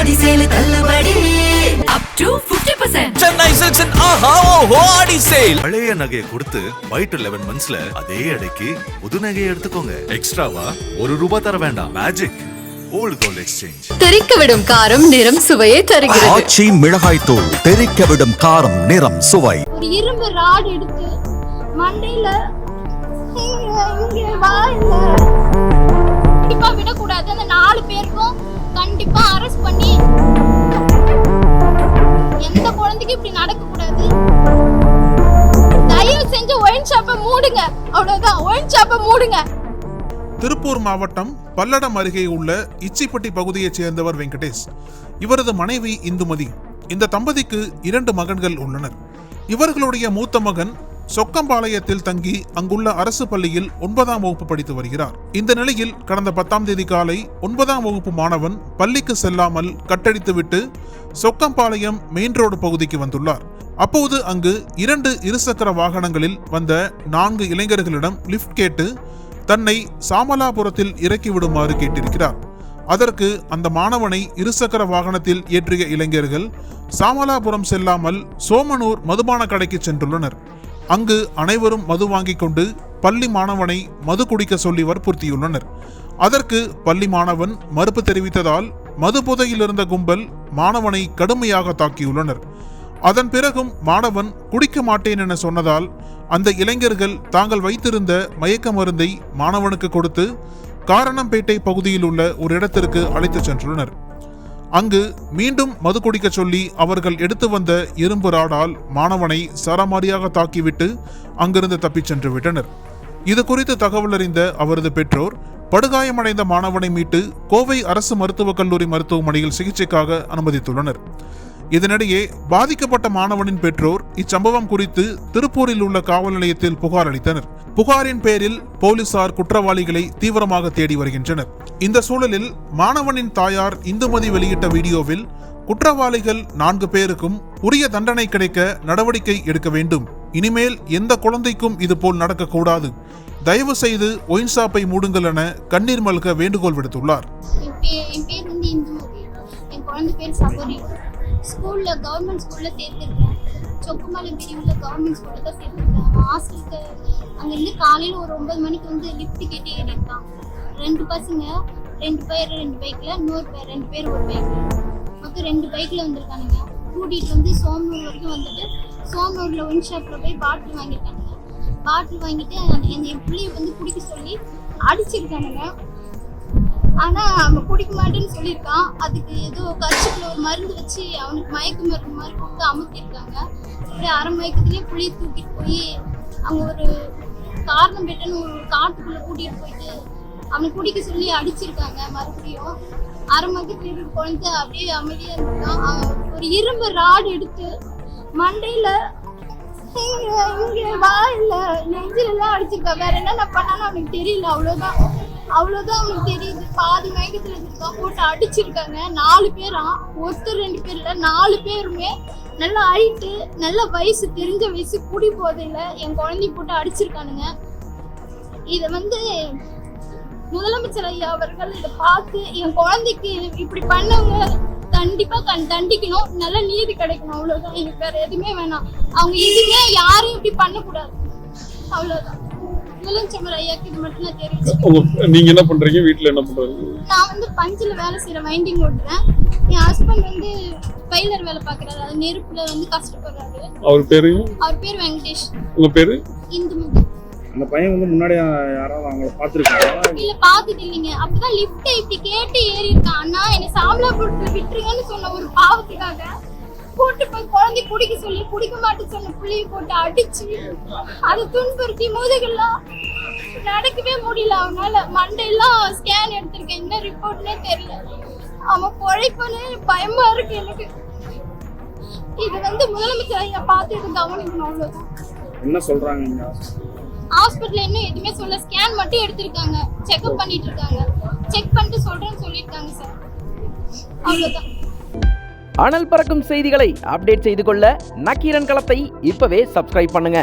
ஆடி sale தள்ளுபடி up to 50%. Chennai சில்க்ஸின் ஆஹா ஓஹோ ஆடி sale. பழைய நகையை கொடுத்து 5 to 11 monthsல அதே அடைக்கு புது நகையை எடுத்துக்கோங்க. எக்ஸ்ட்ராவா ₹1 தர வேண்டாம். Magic old gold exchange. தெறிக்க விடும் காரம் நிறம் சுவையை தருகிறது. ஆச்சி மிளகாய் தூள் தெறிக்க விடும் காரம் நிறம் சுவை. ஒரு இரும்பு ராட் எடுத்து மண்டையில கண்டிப்பா விடக்கூடாது. அந்த 4 பேருக்கும் கண்டிப்பா அரெஸ்ட் பண்ணி எந்த குழந்தைக்கு இப்படி நடக்க கூடாது. தயவு செஞ்சு ஒயின் ஷாப்பை மூடுங்க. அவ்வளவுதான், ஒயின் ஷாப்பை மூடுங்க. திருப்பூர் மாவட்டம் பல்லடம் அருகே உள்ள இச்சிப்பட்டி பகுதியைச் சேர்ந்தவர் வெங்கடேஷ். இவரது மனைவி இந்துமதி. இந்த தம்பதிக்கு 2 மகன்கள் உள்ளனர். இவர்களுடைய மூத்த மகன் சொக்கம்பாளையத்தில் தங்கி அங்குள்ள அரசு பள்ளியில் 9ஆம் வகுப்பு படித்து வருகிறார். இந்த நிலையில் கடந்த 10ஆம் தேதி காலை 9ஆம் வகுப்பு மாணவன் பள்ளிக்கு செல்லாமல் கட்டடித்துவிட்டு சொக்கம்பாளையம் மெயின் ரோடு பகுதிக்கு வந்துள்ளார். அப்போது அங்கு 2 இருசக்கர வாகனங்களில் வந்த 4 இளைஞர்களிடம் லிப்ட் கேட்டு தன்னை சாமலாபுரத்தில் இறக்கி விடுமாறு கேட்டிருக்கிறார். அதற்கு அந்த மாணவனை இருசக்கர வாகனத்தில் ஏற்றிய இளைஞர்கள் சாமலாபுரம் செல்லாமல் சோமனூர் மதுபான கடைக்கு சென்றுள்ளனர். அங்கு அனைவரும் மது வாங்கிக் கொண்டு பள்ளி மாணவனை மது குடிக்க சொல்லி வற்புறுத்தியுள்ளனர். அதற்கு பள்ளி மாணவன் மறுப்பு தெரிவித்ததால் மது போதையில் இருந்த கும்பல் மாணவனை கடுமையாக தாக்கியுள்ளனர். அதன் பிறகும் மாணவன் குடிக்க மாட்டேன் என சொன்னதால் அந்த இளைஞர்கள் தாங்கள் வைத்திருந்த மயக்க மருந்தை மாணவனுக்கு கொடுத்து காரணம்பேட்டை பகுதியில் உள்ள ஒரு இடத்திற்கு அழைத்துச் சென்றுள்ளனர். அங்கு மீண்டும் மது குடிக்க சொல்லி அவர்கள் எடுத்து வந்த இரும்பு ராடால் மாணவனை சரமாரியாக தாக்கிவிட்டு அங்கிருந்து தப்பிச் சென்று விட்டனர். இது குறித்து தகவல் அறிந்த அவரது பெற்றோர் படுகாயமடைந்த மாணவனை மீட்டு கோவை அரசு மருத்துவக் கல்லூரி மருத்துவமனையில் சிகிச்சைக்காக அனுமதித்துள்ளனர். இதனிடையே பாதிக்கப்பட்ட மாணவனின் பெற்றோர் இச்சம்பவம் குறித்து திருப்பூரில் உள்ள காவல் நிலையத்தில் புகார் அளித்தனர். புகாரின் பேரில் போலீசார் குற்றவாளிகளை தீவிரமாக தேடி வருகின்றனர். இந்த சூழலில் மாணவனின் தாயார் இந்துமதி வெளியிட்ட வீடியோவில் குற்றவாளிகள் 4 பேருக்கும் உரிய தண்டனை கிடைக்க நடவடிக்கை எடுக்க வேண்டும். இனிமேல் எந்த குழந்தைக்கும் இதுபோல் நடக்கக்கூடாது. தயவு செய்து ஒயின் ஷாப்பை மூடுங்கள் என கண்ணீர் மல்க வேண்டுகோள் விடுத்துள்ளார். ஸ்கூல்ல கவர்மெண்ட் ஸ்கூல்ல சேர்த்துருக்கேன். சொக்குமலை பிரிவில் கவர்மெண்ட் ஸ்கூல்ல தான் சேர்த்துருக்கேன். ஹாஸ்டலுக்கு அங்கேருந்து காலையில் ஒரு 9 மணிக்கு வந்து லிஃப்ட் கேட்டு ஏறிட்டான். 2 பசங்க, 2 பேர் 2 பைக்கில், இன்னொரு பேர் 2 பேர் ஒரு பைக்கில், மொத்தம் 2 பைக்கில் வந்திருக்கானுங்க. கூட்டிகிட்டு வந்து சோமனூர் வரைக்கும் வந்துட்டு சோமனூரில் ஒயின் ஷாப்பில் போய் பாட்டில் வாங்கியிருக்கானுங்க. பாட்டில் வாங்கிட்டு என் பிள்ளையை வந்து குடிக்க சொல்லி அடிச்சிருக்கானுங்க. ஆனால் அவன் குடிக்க மாட்டேன்னு சொல்லியிருக்கான். அதுக்கு ஏதோ கட்சிக்குள்ள ஒரு மருந்து வச்சு அவனுக்கு மயக்க மருந்து மாதிரி கொடுத்து அமுத்திருக்காங்க. அப்படியே அரை மயக்கத்துலேயே புளியை தூக்கிட்டு போய் அவங்க ஒரு காரணம்பேட்டைன்னு ஒரு காட்டுக்குள்ளே கூட்டிகிட்டு போயிட்டு அவனை குடிக்க சொல்லி அடிச்சிருக்காங்க. மறுபடியும் அரை மயக்கத்துல குழந்தை அப்படியே அமைதியாக இருந்திருக்கான். ஒரு இரும்பு ராடு எடுத்து மண்டையில் இங்கே வாயில நெஞ்சிலெல்லாம் அடிச்சிருக்கான். வேற என்னென்ன பண்ணாலும் அவனுக்கு தெரியல. அவ்வளோதான் அவனுக்கு தெரியுது. பாதி மயக்கத்தில் இருக்கான், போட்டு அடிச்சிருக்காங்க. 4 பேரா, ஒருத்தர் 2 பேர் இல்லை, 4 பேருமே நல்ல ஹைட்டு, நல்ல வயசு, தெரிஞ்ச வயசு, குடி போதையில என் குழந்தைய போட்டு அடிச்சிருக்கானுங்க. இதை வந்து முதலமைச்சர் ஐயா அவர்கள் இதை பார்த்து என் குழந்தைக்கு இப்படி பண்ணவங்க கண்டிப்பா தண்டிக்கணும். நல்ல நீதி கிடைக்கணும். அவ்வளவுதான், எனக்கு வேற எதுவுமே வேணாம். அவங்க எதுவுமே யாரையும் இப்படி பண்ணக்கூடாது. அவ்வளவுதான். நீங்க என்ன பண்றீங்க? வீட்டுல என்ன பண்றீங்க? நான் வந்து பஞ்சில வேலை செய்யற வைண்டிங் ஓட்டுறேன். என் ஹஸ்பண்ட் வந்து பைலர் வேலை பாக்குறாரு. அது நெருப்புல வந்து கஷ்டப்படுறாரு. அவர் பேரு வெங்கடேஷ். உங்க பேரு? இந்துமதி. அந்த பையன் வந்து முன்னாடி யாராவது அவங்கள பாத்துருக்காங்களா? இல்ல, பாத்துட்டு இல்லைங்க. அப்பதான் லிஃப்ட் இப்படி கேட்டு ஏறி இருக்கான். அண்ணா என்ன சாமலாபுரத்துல விட்டுருங்கன்னு சொன்ன ஒரு பாவத்துக்காக கூட்டு போய் குழந்தை குடிக்க சொல்லி குடிக்க மாட்டேன்னு சொன்ன பிள்ளைய போட்டு அடிச்சு அதை துன்புறுத்தி முதுகெல்லாம் நடக்கவே முடியல. அவனால மண்டையெல்லாம் ஸ்கேன் எடுத்திருக்கேன். என்ன ரிப்போர்ட்னே தெரியல. அவன் பொழைப்பனே பயமா இருக்கு எனக்கு. இது வந்து முதலமைச்சர் ஐயா பார்த்து இது கவனிக்கணும். அவ்வளவுதான். என்ன சொல்றாங்க? ஹாஸ்பிட்டல் இன்னும் எதுவுமே சொல்ல. ஸ்கேன் மட்டும் எடுத்திருக்காங்க. செக்அப் பண்ணிட்டு இருக்காங்க. செக் பண்ணிட்டு சொல்றேன்னு சொல்லியிருக்காங்க சார். அவ்வளவுதான். அனல் பறக்கும் செய்திகளை அப்டேட் செய்து கொள்ள நக்கீரன் களத்தை இப்பவே சப்ஸ்கிரைப் பண்ணுங்க.